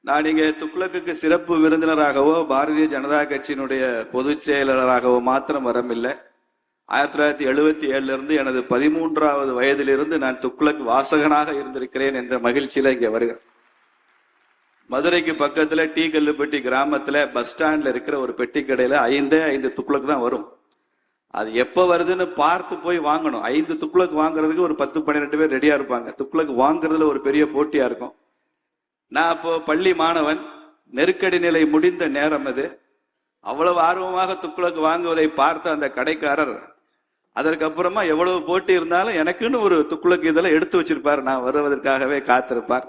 நான் இங்கே துக்ளக்குக்கு சிறப்பு விருந்தினராகவோ பாரதிய ஜனதா கட்சியினுடைய பொதுச் செயலாளராகவோ மாத்திரம் வரமில்லை. 1977 இருந்து எனது 13வது வயதிலிருந்து நான் துக்ளக் வாசகனாக இருந்திருக்கிறேன் என்ற மகிழ்ச்சியில இங்கே வருகிறேன். மதுரைக்கு பக்கத்துல டீ கல்லுப்பட்டி கிராமத்துல பஸ் ஸ்டாண்ட்ல இருக்கிற ஒரு பெட்டி கடையில 5 துக்ளக் தான் வரும். அது எப்ப வருதுன்னு பார்த்து போய் வாங்கணும். 5 துக்ளக் வாங்குறதுக்கு ஒரு 10-12 பேர் ரெடியா இருப்பாங்க. துக்ளக் வாங்குறதுல ஒரு பெரிய போட்டியா இருக்கும். நான் அப்போ பள்ளி மாணவன், நெருக்கடி நிலை முடிந்த நேரம் அது. அவ்வளவு ஆர்வமாக துக்ளக் வாங்குவதை பார்த்த அந்த கடைக்காரர் அதற்கப்புறமா எவ்வளவு போட்டி இருந்தாலும் எனக்குன்னு ஒரு துக்ளக் இதெல்லாம் எடுத்து வச்சிருப்பார். நான் வருவதற்காகவே காத்திருப்பார்.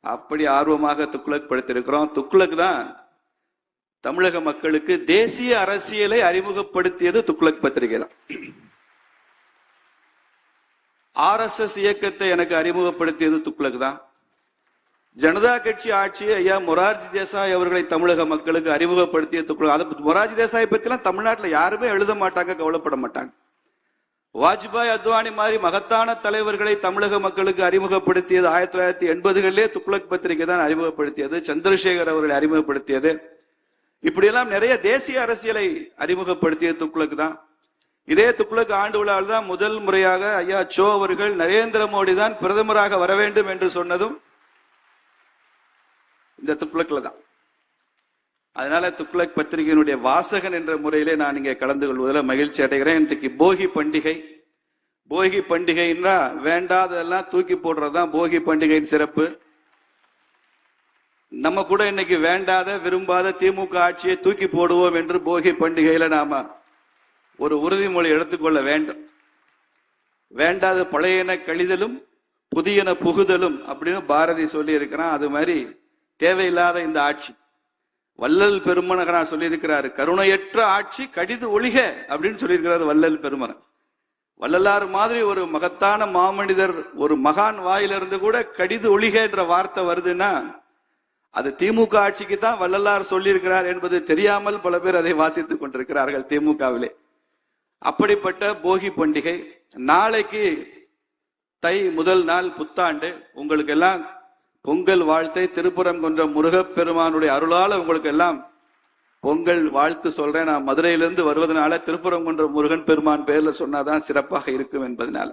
அப்படி ஆர்வமாக துக்ளக் படித்திருக்கிறோம். துக்ளக் தான் தமிழக மக்களுக்கு தேசிய அரசியலை அறிமுகப்படுத்தியது. துக்ளக் பத்திரிகை தான். RSS இயக்கத்தை எனக்கு அறிமுகப்படுத்தியது துக்ளக் தான். ஜனதா கட்சி ஆட்சியை ஐயா மொரார்ஜி தேசாய் அவர்களை தமிழக மக்களுக்கு அறிமுகப்படுத்திய துக்ளக். அதை மொரார்ஜி தேசாய் பத்திலாம் தமிழ்நாட்டில் யாருமே எழுத மாட்டாங்க, கவலைப்பட மாட்டாங்க. வாஜ்பாய், அத்வானி மாதிரி மகத்தான தலைவர்களை தமிழக மக்களுக்கு அறிமுகப்படுத்தியது 1980களிலே துக்ளக் பத்திரிகை தான் அறிமுகப்படுத்தியது. சந்திரசேகர் அவர்களை அறிமுகப்படுத்தியது. இப்படியெல்லாம் நிறைய தேசிய அரசியலை அறிமுகப்படுத்திய துக்ளக் தான். இதே துக்ளக் ஆண்டு விழாவில் தான் முதல் முறையாக ஐயா சோ அவர்கள் நரேந்திர மோடி தான் பிரதமராக வர வேண்டும் என்று சொன்னதும் இந்த துக்ளக்ல தான். அதனால துக்ளக் பத்திரிகையினுடைய வாசகன் என்ற முறையிலே நான் இங்கே கலந்து கொள்வதில் மகிழ்ச்சி அடைகிறேன். இன்றைக்கு போகி பண்டிகை. போகி பண்டிகைன்னா வேண்டாதெல்லாம் தூக்கி போடுறதுதான் போகி பண்டிகையின் சிறப்பு. நம்ம கூட இன்னைக்கு வேண்டாத விரும்பாத திமுக ஆட்சியை தூக்கி போடுவோம் என்று போகி பண்டிகையில நாம ஒரு உறுதிமொழி எடுத்துக்கொள்ள வேண்டும். வேண்டாத பழையன கழிதலும் புதியன புகுதலும் அப்படின்னு பாரதி சொல்லி இருக்கிறான். அது மாதிரி தேவையில்லாத இந்த ஆட்சி, வள்ளல் பெருமகனார் சொல்லியிருக்கிறாரு, கருணையற்ற ஆட்சி கடிது ஒழிக அப்படின்னு சொல்லியிருக்கிறாரு வள்ளல் பெருமகன். வள்ளலார் மாதிரி ஒரு மகத்தான மாமனிதர், ஒரு மகான் வாயிலிருந்து கூட கடிது ஒழிக என்ற வார்த்தை வருதுன்னா அது திமுக ஆட்சிக்கு தான் வள்ளலார் சொல்லியிருக்கிறார் என்பது தெரியாமல் பல பேர் அதை வாசித்துக் கொண்டிருக்கிறார்கள் திமுகவிலே. அப்படிப்பட்ட போகி பண்டிகை. நாளைக்கு தை முதல் நாள் புத்தாண்டு. உங்களுக்கு எல்லாம் பொங்கல் வாழ்த்தை திருப்பரங்குன்ற முருகப்பெருமானுடைய அருளால உங்களுக்கு எல்லாம் பொங்கல் வாழ்த்து சொல்றேன். நான் மதுரையிலிருந்து வருவதனால திருப்பரங்குன்ற முருகன் பெருமான் பேர்ல சொன்னாதான் சிறப்பாக இருக்கும் என்பதனால.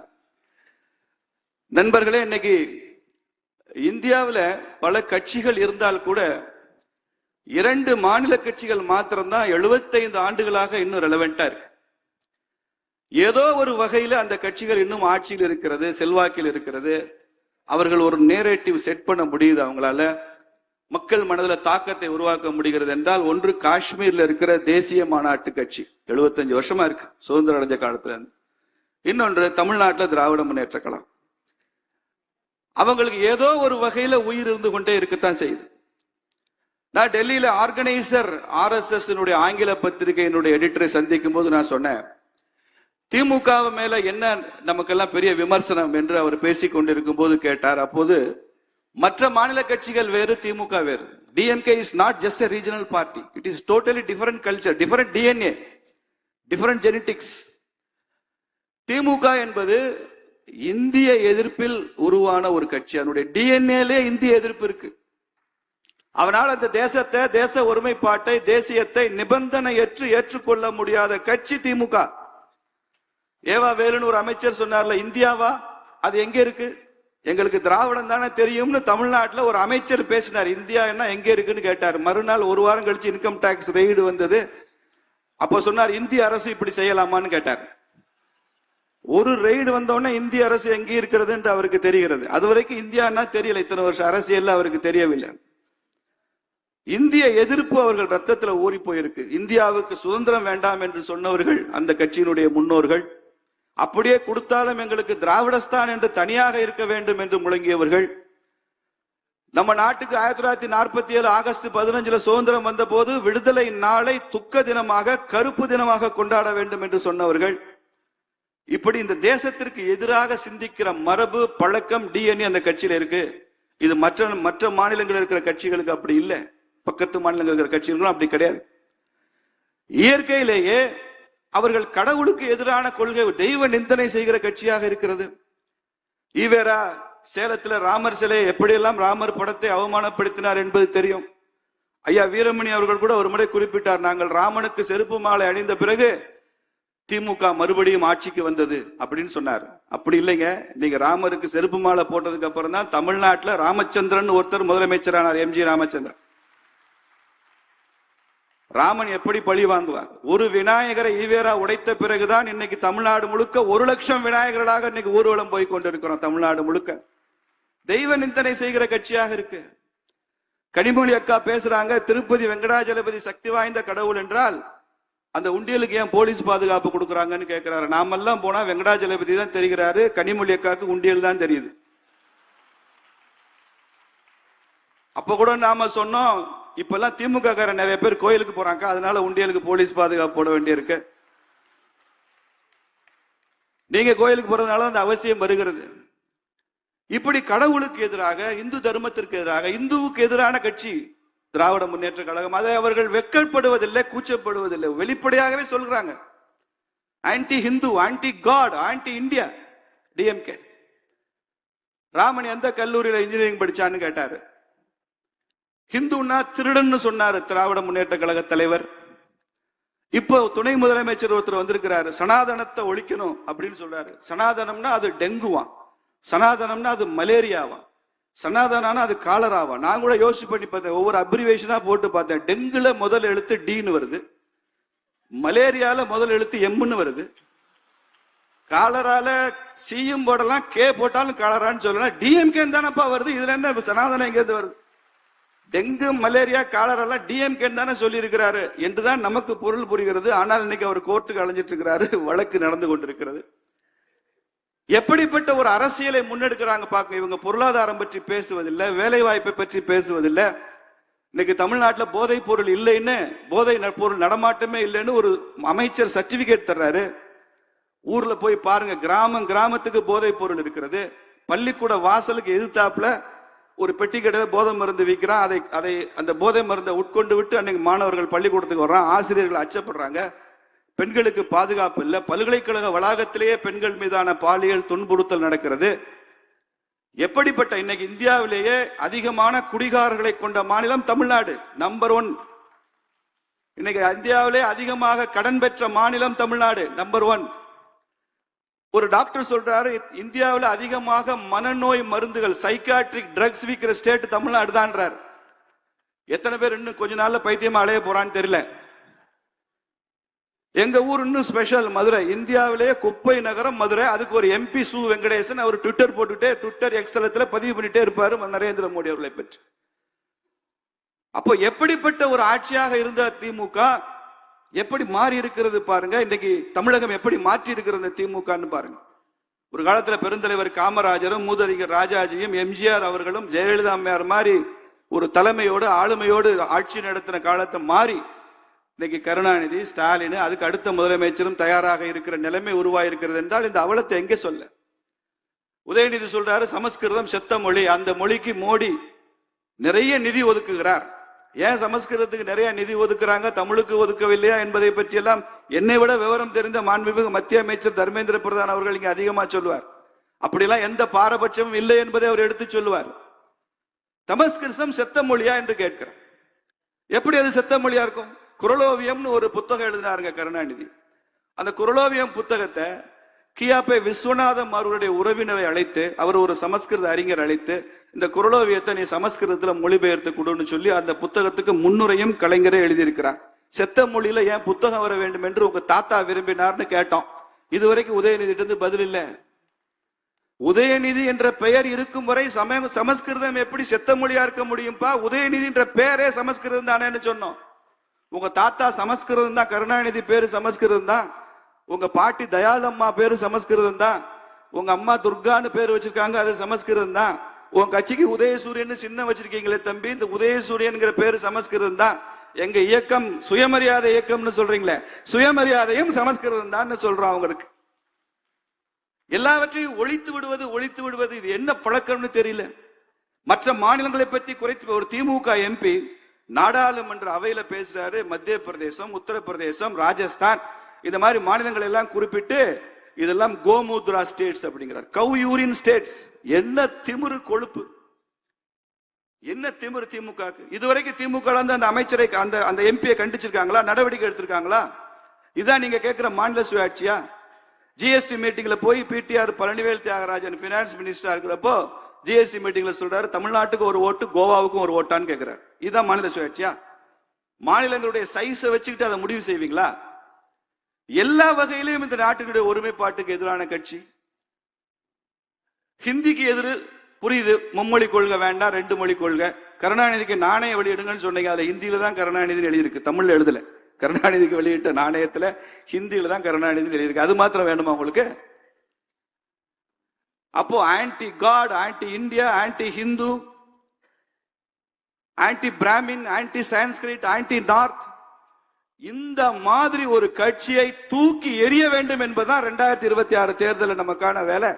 நண்பர்களே, இன்னைக்கு இந்தியாவில் பல கட்சிகள் இருந்தால் கூட 2 மாநில கட்சிகள் மாத்திரம்தான் 75 ஆண்டுகளாக இன்னும் ரெலவெண்டா இருக்கு. ஏதோ ஒரு வகையில அந்த கட்சிகள் இன்னும் ஆட்சியில் இருக்கிறது, செல்வாக்கில் இருக்கிறது. அவர்கள் ஒரு நேரேட்டிவ் செட் பண்ண முடியுது. அவங்களால மக்கள் மனதில் தாக்கத்தை உருவாக்க முடிகிறது என்றால், ஒன்று காஷ்மீர்ல இருக்கிற தேசிய மாநாட்டு கட்சி 75 வருஷமா இருக்கு, சுதந்திரம் அடைஞ்ச காலத்துல இருந்து. இன்னொன்று தமிழ்நாட்டில் திராவிட முன்னேற்ற கழகம். அவங்களுக்கு ஏதோ ஒரு வகையில உயிர் இருந்து கொண்டே இருக்கத்தான் செய்யுது. நான் டெல்லியில ஆர்கனைசர் RSS ஆங்கில பத்திரிகையினுடைய எடிட்டரை சந்திக்கும் போது நான் சொன்னேன், திமுக மேல என்ன நமக்கெல்லாம் பெரிய விமர்சனம் என்று அவர் பேசிக் கொண்டிருக்கும் போது கேட்டார். அப்போது மற்ற மாநில கட்சிகள் வேறு, திமுக வேறு. DMK is not just a regional party. It is totally different culture, different DNA, different genetics. திமுக என்பது இந்திய எதிர்ப்பில் உருவான ஒரு கட்சி. அதனுடைய டிஎன்ஏலே இந்திய எதிர்ப்பு இருக்கு. அவனால் அந்த தேசத்தை, தேச ஒருமைப்பாட்டை, தேசியத்தை நிபந்தனையற்று ஏற்றுக்கொள்ள முடியாத கட்சி திமுக. ஏவா வேலுன்னு ஒரு அமைச்சர் சொன்னார்ல, இந்தியாவா அது எங்க இருக்கு, எங்களுக்கு திராவிடம் தானே தெரியும்னு தமிழ்நாட்டில் ஒரு அமைச்சர் பேசினார். இந்தியா என்ன எங்க இருக்குன்னு கேட்டார். மறுநாள் ஒரு வாரம் கழிச்சு இன்கம் டாக்ஸ் ரெய்டு வந்தது. அப்போ சொன்னார், இந்திய அரசு இப்படி செய்யலாமான்னு கேட்டார். ஒரு ரெய்டு வந்தோடனே இந்திய அரசு எங்கே இருக்கிறது என்று அவருக்கு தெரிகிறது. அது வரைக்கும் இந்தியான்னா தெரியல, இத்தனை வருஷம் அரசியல் அவருக்கு தெரியவில்லை. இந்திய எதிர்ப்பு அவர்கள் ரத்தத்துல ஊறி போயிருக்கு. இந்தியாவுக்கு சுதந்திரம் வேண்டாம் என்று சொன்னவர்கள் அந்த கட்சியினுடைய முன்னோர்கள். அப்படியே கொடுத்தாலும் எங்களுக்கு திராவிடஸ்தான் என்று தனியாக இருக்க வேண்டும் என்று முழங்கியவர்கள். நம்ம நாட்டுக்கு 1947 ஆகஸ்ட் 15 சுதந்திரம் வந்த போது விடுதலை நாளை துக்க தினமாக, கருப்பு தினமாக கொண்டாட வேண்டும் என்று சொன்னவர்கள். இப்படி இந்த தேசத்திற்கு எதிராக சிந்திக்கிற மரபு, பழக்கம், டிஎன்ஏ அந்த கட்சியில இருக்கு. இது மற்ற மாநிலங்களில் இருக்கிற கட்சிகளுக்கு அப்படி இல்லை. பக்கத்து மாநிலங்கள் இருக்கிற கட்சிகளும் அப்படி கிடையாது. இயற்கையிலேயே அவர்கள் கடவுளுக்கு எதிரான கொள்கை, தெய்வ நிந்தனை செய்கிற கட்சியாக இருக்கிறது. ஈவேரா சேலத்துல ராமர் சிலை எப்படியெல்லாம் ராமர் படத்தை அவமானப்படுத்தினார் என்பது தெரியும். ஐயா வீரமணி அவர்கள் கூட ஒரு முறை குறிப்பிட்டார், நாங்கள் ராமனுக்கு செருப்பு மாலை அணிந்த பிறகு திமுக மறுபடியும் ஆட்சிக்கு வந்தது அப்படின்னு சொன்னார். அப்படி இல்லைங்க, நீங்க ராமருக்கு செருப்பு மாலை போட்டதுக்கு அப்புறம் தான் தமிழ்நாட்டுல ராமச்சந்திரன் ஒருத்தர் முதலமைச்சரானார், எம்ஜி ராமச்சந்திரன். ராமன் எப்படி பழி வாங்குவார்? ஒரு விநாயகரை ஈவேரா உடைத்த பிறகுதான் இன்னைக்கு தமிழ்நாடு முழுக்க 1,00,000 விநாயகர்களாக இன்னைக்கு ஊர்வலம் போய் கொண்டிருக்கிறோம். தமிழ்நாடு முழுக்க தெய்வ நிந்தனை செய்கிற கட்சியாக இருக்கு. கனிமொழி அக்கா பேசுறாங்க, திருப்பதி வெங்கடாஜலபதி சக்தி வாய்ந்த கடவுள் என்றால் அந்த உண்டியலுக்கு ஏன் போலீஸ் பாதுகாப்பு கொடுக்குறாங்கன்னு கேட்கிறாரு. நாமெல்லாம் போனா வெங்கடாஜலபதி தான் தெரிகிறாரு, கனிமொழி அக்காவுக்கு உண்டியல் தான் தெரியுது. அப்ப கூட நாம சொன்னோம், இப்பெல்லாம் திமுக காரன் நிறைய பேர் கோயிலுக்கு போறாங்க, அதனால உண்டியலுக்கு போலீஸ் பாதுகாப்பு போட வேண்டியிருக்கு. நீங்க கோயிலுக்கு போறதுனால அந்த அவசியம் வருகிறது. இப்படி கடவுளுக்கு எதிராக, இந்து தர்மத்திற்கு எதிராக, இந்துவுக்கு எதிரான கட்சி திராவிட முன்னேற்ற கழகம். அதை அவர்கள் வெட்கப்படுவதில்லை, கூச்சப்படுவதில்லை, வெளிப்படையாகவே சொல்றாங்க. Anti Hindu, anti God, anti India DMK. Raman எந்த கல்லூரியில இன்ஜினியரிங் படிச்சான்னு கேட்டாரு. ஹிந்துன்னா திருடன்னு சொன்னாரு திராவிட முன்னேற்ற கழக தலைவர். இப்போ துணை முதலமைச்சர் ஒருத்தர் வந்திருக்கிறாரு, சனாதனத்தை ஒழிக்கணும் அப்படின்னு சொல்றாரு. சனாதனம்னா அது டெங்குவான், சனாதனம்னா அது மலேரியாவா, சனாதனா அது காலராவா. நான் கூட யோசிச்சு பண்ணி பார்த்தேன், ஒவ்வொரு அப்ரிவேஷனா போட்டு பார்த்தேன். டெங்குல முதல் எழுத்து டின்னு வருது, மலேரியால முதல் எழுத்து எம்னு வருது, காலரால சியும் போடலாம், கே போட்டாலும் காலரான்னு சொல்லலாம். டிஎம்கே தானப்பா வருது, இதுல என்ன சனாதனம் எங்கேருந்து வருது? டெங்கு, மலேரியா, காலரெல்லாம் டிஎம்கே தானே சொல்லி இருக்கிறாரு என்றுதான் நமக்கு பொருள் புரிகிறது. ஆனால் இன்னைக்கு அவர் கோர்ட்டுக்கு அலைஞ்சிட்டு இருக்கிறாரு, வழக்கு நடந்து கொண்டிருக்கிறது. எப்படிப்பட்ட ஒரு அரசியலை முன்னெடுக்கிறாங்க பாக்க. இவங்க பொருளாதாரம் பற்றி பேசுவதில்லை, வேலை வாய்ப்பை பற்றி பேசுவதில்லை. இன்னைக்கு தமிழ்நாட்டில் போதைப் பொருள் இல்லைன்னு, போதை பொருள் நடமாட்டமே இல்லைன்னு ஒரு அமைச்சர் சர்டிபிகேட் தர்றாரு. ஊர்ல போய் பாருங்க, கிராமத்துக்கு போதைப் பொருள் இருக்கிறது. பள்ளிக்கூட வாசலுக்கு எதிர்த்தாப்புல ஒரு பெட்டி கடையில் போதை மருந்து விற்கிறான். அதை அந்த போதை மருந்தை உட்கொண்டு விட்டு அன்னைக்கு மாணவர்கள் பள்ளிக்கூடத்துக்கு வர்றான், ஆசிரியர்கள் அச்சப்படுறாங்க. பெண்களுக்கு பாதுகாப்பு இல்லை. பல்கலைக்கழக வளாகத்திலேயே பெண்கள் மீதான பாலியல் துன்புறுத்தல் நடக்கிறது. எப்படிப்பட்ட இன்னைக்கு இந்தியாவிலேயே அதிகமான குடிகாரர்களை கொண்ட மாநிலம் தமிழ்நாடு, நம்பர் 1. இன்னைக்கு இந்தியாவிலே அதிகமாக கடன் பெற்ற மாநிலம் தமிழ்நாடு, நம்பர் 1. ஒரு டாக்டர் சொல்றாரு, இந்தியாவில் அதிகமாக மனநோய் மருந்துகள், சைக்காட்ரிக் ட்ரக்ஸ் விற்கிற ஸ்டேட் தமிழ்நாடு தான்றார். எத்தனை பேர் இன்னும் கொஞ்ச நாள்ல பைத்தியமா அலைய போறான்னு தெரியல. எங்க ஊர் இன்னும் ஸ்பெஷல், மதுரை. இந்தியாவிலேயே குப்பை நகரம் மதுரை. அதுக்கு ஒரு எம்பி சு வெங்கடேசன், அவர் ட்விட்டர் போட்டுட்டே, ட்விட்டர் எக்ஸ்தலத்துல பதிவு பண்ணிட்டே இருப்பாரு நரேந்திர மோடி அவர்களை பற்றி. அப்போ எப்படிப்பட்ட ஒரு ஆட்சியாக இருந்த திமுக எப்படி மாறி இருக்கிறது பாருங்க. இன்னைக்கு தமிழகம் எப்படி மாற்றி இருக்கிறது திமுகன்னு பாருங்க. ஒரு காலத்துல பெருந்தலைவர் காமராஜரும் மூதறிஞர் ராஜாஜியும் எம்ஜிஆர் அவர்களும் ஜெயலலிதா அம்மையார் மாதிரி ஒரு தலைமையோடு ஆளுமையோடு ஆட்சி நடத்தின காலத்தை மாறி இன்னைக்கு கருணாநிதி, ஸ்டாலின், அதுக்கு அடுத்த முதலமைச்சரும் தயாராக இருக்கிற நிலைமை உருவாயிருக்கிறது என்றால் இந்த அவலத்தை எங்கே சொல்ல? உதயநிதி சொல்றாரு சமஸ்கிருதம் செத்த மொழி, அந்த மொழிக்கு மோடி நிறைய நிதி ஒதுக்குகிறார். ஏன் சமஸ்கிருதத்துக்கு நிறைய நிதி ஒதுக்குறாங்க, தமிழுக்கு ஒதுக்கவில்லையா என்பதை பற்றி எல்லாம் என்னை விட விவரம் தெரிந்த மாண்புமிகு மத்திய அமைச்சர் தர்மேந்திர பிரதான் அவர்கள் இங்க அதிகமா சொல்லுவார். அப்படிலாம் எந்த பாரபட்சமும் இல்லை என்பதை அவர் எடுத்து சொல்லுவார். சமஸ்கிருதம் செத்த மொழியா என்று கேட்கிறார். எப்படி அது செத்த மொழியா இருக்கும்? குரலோவியம்னு ஒரு புத்தகம் எழுதினாருங்க கருணாநிதி. அந்த குரலோவியம் புத்தகத்தை கியாபே விஸ்வநாதம் அவருடைய உறவினரை அழைத்து, அவர் ஒரு சமஸ்கிருத அறிஞர் அழைத்து, இந்த குரலோவியத்தை நீ சமஸ்கிருதத்துல மொழிபெயர்த்து கொடுன்னு சொல்லி அந்த புத்தகத்துக்கு முன்னுரையும் கலைஞரே எழுதியிருக்கிறார். செத்த மொழியில ஏன் புத்தகம் வர வேண்டும் என்று உங்க தாத்தா விரும்பினார்னு கேட்டோம். இதுவரைக்கும் உதயநிதி பதில் இல்லை. உதயநிதி என்ற பெயர் இருக்கும் வரை சமஸ்கிருதம் எப்படி செத்த மொழியா இருக்க முடியும்பா? உதயநிதி என்ற பெயரே சமஸ்கிருதம் தானேன்னு சொன்னோம். உங்க தாத்தா சமஸ்கிருதம் தான், கருணாநிதி பேரு சமஸ்கிருதம் தான், உங்க பாட்டி தயாளம்மா பேரு சமஸ்கிருதம் தான், உங்க அம்மா துர்கான்னு பேரு வச்சிருக்காங்க, அது சமஸ்கிருதம் தான். உங்க கட்சிக்கு உதயசூரியன் சின்ன வச்சிருக்கீங்களே தம்பி, இந்த உதயசூரியன் பேரு சமஸ்கிருதம் தான். எங்க இயக்கம் சுயமரியாதை இயக்கம்னு சொல்றீங்களே, சுயமரியாதையும் சமஸ்கிருதம் தான் சொல்றோம். அவங்களுக்கு எல்லாவற்றையும் ஒழித்து விடுவது இது என்ன பழக்கம்னு தெரியல. மற்ற மாநிலங்களை பற்றி குறைத்து ஒரு திமுக எம்பி நாடாளுமன்ற அவையில பேசுறாரு. மத்திய பிரதேசம், உத்தரப்பிரதேசம், ராஜஸ்தான் இந்த மாதிரி மாநிலங்கள் எல்லாம் குறிப்பிட்டு இதெல்லாம் கோமுத்ரா ஸ்டேட்ஸ் அப்படிங்கிறார். கவ் யூரின் ஸ்டேட்ஸ். என்ன திமிரு கொழுப்பு, என்ன திமிரு திமுக. இதுவரைக்கும் திமுக அந்த அமைச்சரை அந்த எம்பியை கண்டிச்சிருக்காங்களா, நடவடிக்கை எடுத்திருக்காங்களா? இதான் நீங்க கேட்கிற மாநில சுயாட்சியா? ஜிஎஸ்டி மீட்டிங்ல போய் பிடிஆர் பழனிவேல் தியாகராஜன் பினான்ஸ் மினிஸ்டரா இருக்கிறப்போ ஜிஎஸ்டி மீட்டிங்ல சொல்றாரு தமிழ்நாட்டுக்கு ஒரு ஓட்டு கோவாவுக்கும் ஒரு ஓட்டான்னு கேட்கிறார். இதுதான் மாநில சுயாட்சியா? மாநிலங்களுடைய சைஸை வச்சுக்கிட்டு அதை முடிவு செய்வீங்களா? எல்லா வகையிலும் இந்த நாட்டினுடைய ஒருமைப்பாட்டுக்கு எதிரான கட்சி. ஹிந்திக்கு எதிர் புரியுது, மும்மொழி கொள்கை வேண்டாம், 2 மொழி கொள்கை. கருணாநிதிக்கு நாணய வெளியிடுங்கன்னு சொன்னீங்க, அதுல ஹிந்தியில தான் கருணாநிதி எழுதியிருக்கு, தமிழ்ல எழுதல. கருணாநிதிக்கு வெளியிட்ட நாணயத்துல ஹிந்தியில தான் கருணாநிதி எழுதியிருக்கு. அது மாத்திரம் வேணுமா உங்களுக்கு? அப்போ anti God, anti India, anti Hindu, anti Brahmin, anti Sanskrit, anti north, இந்த மாதிரி ஒரு கட்சியை தூக்கி எறிய வேண்டும் என்பதுதான் 2026 தேர்தலில் நமக்கான வேலை.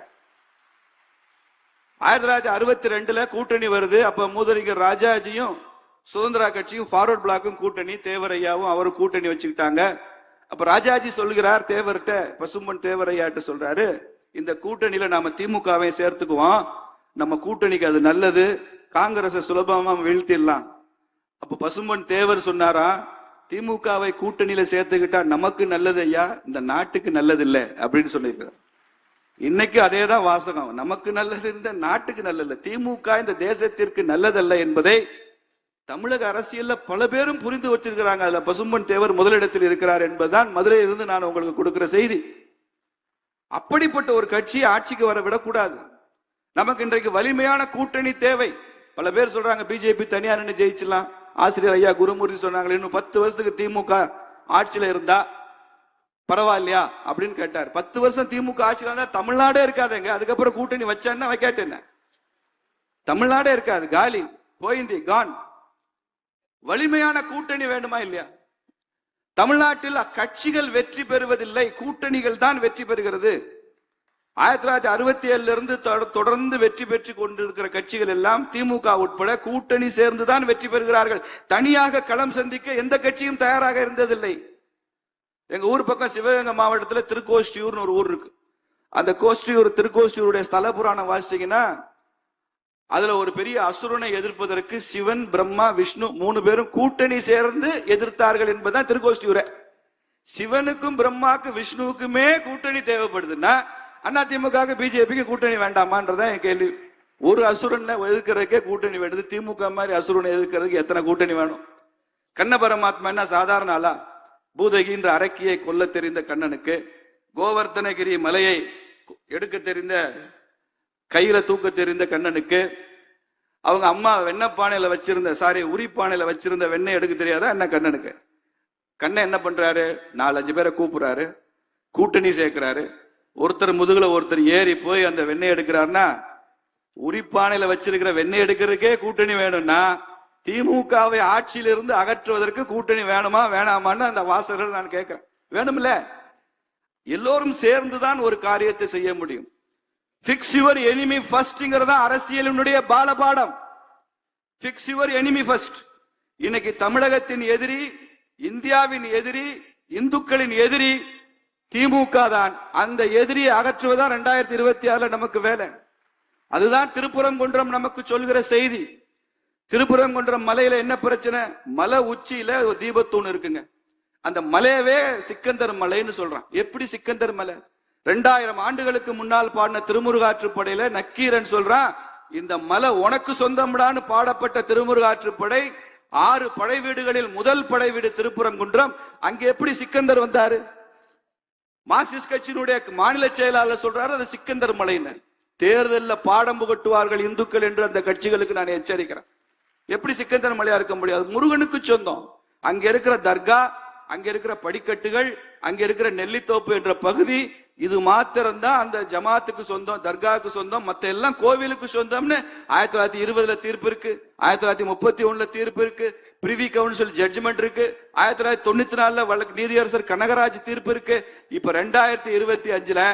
1962 கூட்டணி வருது. அப்ப மூதறிஞர் ராஜாஜியும் சுதந்திரா கட்சியும் ஃபார்வர்ட் பிளாக்கும் கூட்டணி, தேவரையாவும் அவரும் கூட்டணி வச்சுக்கிட்டாங்க. அப்ப ராஜாஜி சொல்லுகிறார் தேவர்கிட்ட, பசும்பொன் தேவரையாட்ட சொல்றாரு, இந்த கூட்டணியில நாம திமுகவை சேர்த்துக்குவோம், நம்ம கூட்டணிக்கு அது நல்லது, காங்கிரஸை சுலபமா வீழ்த்திடலாம். அப்ப பசும்பொன் தேவர் சொன்னாரா, திமுகவை கூட்டணியில சேர்த்துக்கிட்டா நமக்கு நல்லது ஐயா, இந்த நாட்டுக்கு நல்லது இல்லை அப்படின்னு சொல்லியிருக்கிறார். இன்னைக்கு அதே தான் வாசகம், நமக்கு நல்லது, இந்த நாட்டுக்கு நல்லது, திமுக இந்த தேசத்திற்கு நல்லதல்ல என்பதை தமிழக அரசியல்ல பல பேரும் புரிந்து வச்சிருக்கிறாங்க. அதுல பசும்பொன் தேவர் முதலிடத்தில் இருக்கிறார் என்பதுதான் மதுரையில் இருந்து நான் உங்களுக்கு கொடுக்கிற செய்தி. அப்படிப்பட்ட ஒரு கட்சி ஆட்சிக்கு வர விடக்கூடாது. நமக்கு இன்றைக்கு வலிமையான கூட்டணி தேவை. பல பேர் சொல்றாங்க பிஜேபி தனியா நின்று ஜெயிச்சலாம். ஆசிரியர் ஐயா குருமூர்த்தி சொன்னாங்க, இன்னும் 10 வருஷத்துக்கு திமுக ஆட்சியில இருந்தா பரவாயில்லையா அப்படின்னு கேட்டார். 10 வருஷம் திமுக ஆட்சியில இருந்தா தமிழ்நாடே இருக்காதுங்க. அதுக்கப்புறம் கூட்டணி வச்சான்னா வைக்காட்டேன், தமிழ்நாடே இருக்காது, காலி, போயிந்தி, கான். வலிமையான கூட்டணி வேண்டுமா இல்லையா? தமிழ்நாட்டில் கட்சிகள் வெற்றி பெறுவதில்லை, கூட்டணிகள் தான் வெற்றி பெறுகிறது. 1967 இருந்து தொடர்ந்து வெற்றி பெற்று கொண்டிருக்கிற கட்சிகள் எல்லாம் திமுக உட்பட கூட்டணி சேர்ந்துதான் வெற்றி பெறுகிறார்கள். தனியாக களம் சந்திக்க எந்த கட்சியும் தயாராக இருந்ததில்லை. எங்க ஊர் பக்கம் சிவகங்கை மாவட்டத்தில் திருக்கோஷ்டியூர்னு ஒரு ஊர் இருக்கு. அந்த கோஷ்டியூர், திருக்கோஷ்டியூருடைய ஸ்தல புராணம் வாசிச்சீங்கன்னா அதுல ஒரு பெரிய அசுரனை எதிர்ப்பதற்கு சிவன், பிரம்மா, விஷ்ணு 3 பேரும் கூட்டணி சேர்ந்து எதிர்த்தார்கள் என்பதுதான் திருக்கோஷ்டியூரை. சிவனுக்கும் பிரம்மாக்கும் விஷ்ணுவுக்குமே கூட்டணி தேவைப்படுதுன்னா அதிமுக பிஜேபிக்கு கூட்டணி வேண்டாமான்றதான் என் கேள்வி. ஒரு அசுரனை எதிர்க்கிறதுக்கே கூட்டணி வேண்டுது, திமுக மாதிரி அசுரனை எதிர்க்கிறதுக்கு எத்தனை கூட்டணி வேணும்? கண்ண பரமாத்மா என்ன சாதாரண ஆளா? பூதகின்ற அரக்கியை கொல்ல தெரிந்த கண்ணனுக்கு, கோவர்த்தனகிரி மலையை எடுக்க தெரிந்த, கையில தூக்க தெரிந்த கண்ணனுக்கு, அவங்க அம்மா வெண்ணப்பானையில வச்சிருந்த, உரிப்பானையில வச்சிருந்த வெண்ணெய் எடுக்க தெரியாதா என்ன கண்ணனுக்கு? கண்ணன் என்ன பண்றாரு? 4-5 பேரை கூப்பிடுறாரு, கூட்டணி சேர்க்கிறாரு. ஒருத்தர் முதுகுல ஒருத்தர் ஏறி போய் அந்த வெண்ணெய் எடுக்கிறாருன்னா, உரிப்பானையில வச்சிருக்கிற வெண்ணெய் எடுக்கிறதுக்கே கூட்டணி வேணும்னா திமுகவை ஆட்சியிலிருந்து அகற்றுவதற்கு கூட்டணி வேணுமா வேணாமான்னு அந்த வாசகர்கள் நான் கேட்கிறேன். வேணும்ல? எல்லோரும் சேர்ந்துதான் ஒரு காரியத்தை செய்ய முடியும். பிக்ஸ் யுவர் எனிமி ஃபர்ஸ்ட்ங்கிறதா அரசியலினுடைய பாலபாடம். Fix your enemy first. இன்னைக்கு தமிழகத்தின் எதிரி, இந்தியாவின் எதிரி, இந்துக்களின் எதிரி திமுக தான். அந்த எதிரியை அகற்றுவதா 2026 நமக்கு வேலை. அதுதான் திருப்பரங்குன்றம் நமக்கு சொல்கிற செய்தி. திருப்பரங்குன்றம் மலையில என்ன பிரச்சனை? மலை உச்சியில ஒரு தீபத்தூண் இருக்குங்க. அந்த மலையவே சிக்கந்தர் மலைன்னு சொல்றான். எப்படி சிக்கந்தர் மலை? 2000 ஆண்டுகளுக்கு முன்னால் பாடின திருமுருகாற்றுப்படையில நக்கீரன் சொல்றான், இந்த மலை உனக்கு சொந்தம்டான்னு பாடப்பட்ட திருமுருகாற்றுப்படை 6 படை வீடுகளில் முதல் படை வீடு திருப்பரங்குன்றம். அங்க எப்படி சிக்கந்தர் வந்தாரு? மார்க்சிஸ்ட் கட்சியினுடைய மாநில செயலாளர் சொல்றாரு அது சிக்கந்தர் மலைன்னு. தேர்தலில் பாடம் புகட்டுவார்கள் இந்துக்கள் என்று அந்த கட்சிகளுக்கு நான் எச்சரிக்கிறேன். எப்படி சிக்கந்தர் மலையா இருக்க முடியாது? முருகனுக்கு சொந்தம். அங்க இருக்கிற தர்கா, அங்க இருக்கிற படிக்கட்டுகள், அங்க இருக்கிற நெல்லித்தோப்பு என்ற பகுதி, இது மாத்திரம்தான் அந்த ஜமாத்துக்கு சொந்தம், தர்காவுக்கு சொந்தம். மத்த எல்லாம் கோவிலுக்கு சொந்தம்னு 1920 தீர்ப்பு இருக்கு, 1931 தீர்ப்பு இருக்கு, பிரிவி கவுன்சில் ஜட்ஜ்மெண்ட் இருக்கு, 1994 நீதியரசர் கனகராஜ் தீர்ப்பு இருக்கு, இப்ப 2025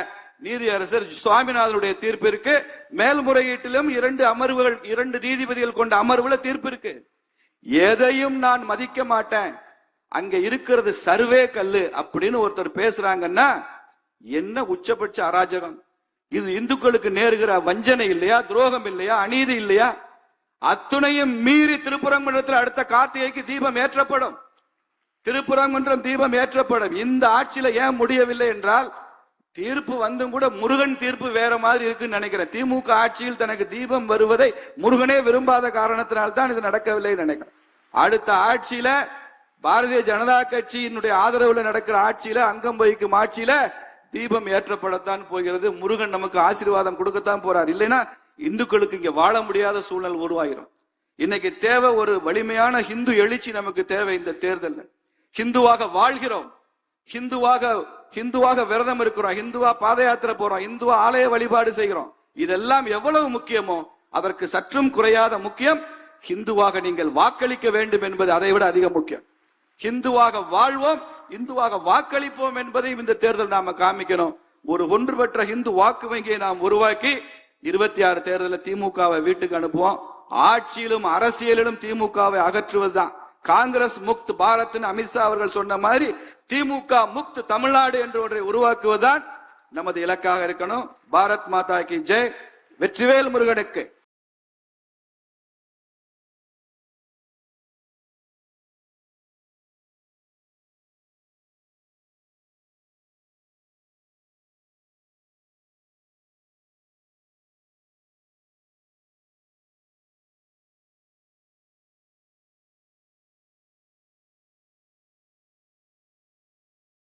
நீதியரசர் சுவாமிநாதனுடைய தீர்ப்பு இருக்கு. மேல்முறையீட்டிலும் 2 அமர்வுகள், 2 நீதிபதிகள் கொண்ட அமர்வுல தீர்ப்பு இருக்கு. எதையும் நான் மதிக்க மாட்டேன், அங்க இருக்கிறது சர்வே கல்லு அப்படின்னு ஒருத்தர் பேசுறாங்கன்னா என்ன உச்சபட்ச அராஜகம் இது! இந்துக்களுக்கு நேருகிற வஞ்சனை இல்லையா? துரோகம் இல்லையா? அநீதி இல்லையா? அத்துணையும் மீறி திருப்பரங்குன்றத்தில் அடுத்த கார்த்திகைக்கு தீபம் ஏற்றப்படும். திருப்பரங்குன்றம் தீபம் ஏற்றப்படும். இந்த ஆட்சியில ஏன் முடியவில்லை என்றால், தீர்ப்பு வந்தும் கூட முருகன் தீர்ப்பு வேற மாதிரி இருக்குன்னு நினைக்கிறேன். திமுக ஆட்சியில் தனக்கு தீபம் வருவதை முருகனே விரும்பாத காரணத்தினால்தான் இது நடக்கவில்லை நினைக்கிறேன். அடுத்த ஆட்சியில பாரதிய ஜனதா கட்சியினுடைய ஆதரவுல நடக்கிற ஆட்சியில, அங்கம் வகிக்கும் ஆட்சியில தீபம் ஏற்றப்படத்தான் போகிறது. முருகன் நமக்கு ஆசீர்வாதம் கொடுக்கத்தான் போறார். இல்லைன்னா இந்துக்களுக்கு இங்க வாழ முடியாத சூழ்நிலை உருவாகிடும். இன்னைக்கு தேவை ஒரு வலிமையான ஹிந்து எழுச்சி நமக்கு தேவை. இந்த தேர்தல் ஹிந்துவாக வாழ்கிறோம், ஹிந்துவாக விரதம் இருக்கிறோம், ஹிந்துவா பாத யாத்திரை போறோம், ஹிந்துவா ஆலய வழிபாடு செய்கிறோம். இதெல்லாம் எவ்வளவு முக்கியமோ அதற்கு சற்றும் குறையாத முக்கியம் ஹிந்துவாக நீங்கள் வாக்களிக்க வேண்டும் என்பது அதை விட அதிக முக்கியம். ஹிந்துவாக வாழ்வோம், இந்துவாக வாக்களிப்போம் என்பதையும் இந்த தேர்தல் நாம காமிக்கணும். ஒரு ஒன்றுபட்ட ஹிந்து வாக்கு வங்கியை நாம் உருவாக்கி 26 தேர்தலில் திமுகவை வீட்டுக்கு அனுப்புவோம். ஆட்சியிலும் அரசியலிலும் திமுகவை அகற்றுவதுதான். காங்கிரஸ் முக்த் பாரத் அமித்ஷா அவர்கள் சொன்ன மாதிரி திமுக முக்த் தமிழ்நாடு என்று ஒன்றை உருவாக்குவதுதான் நமது இலக்காக இருக்கணும். பாரத் மாதா கி ஜெய். வெற்றிவேல் முருகனுக்கு.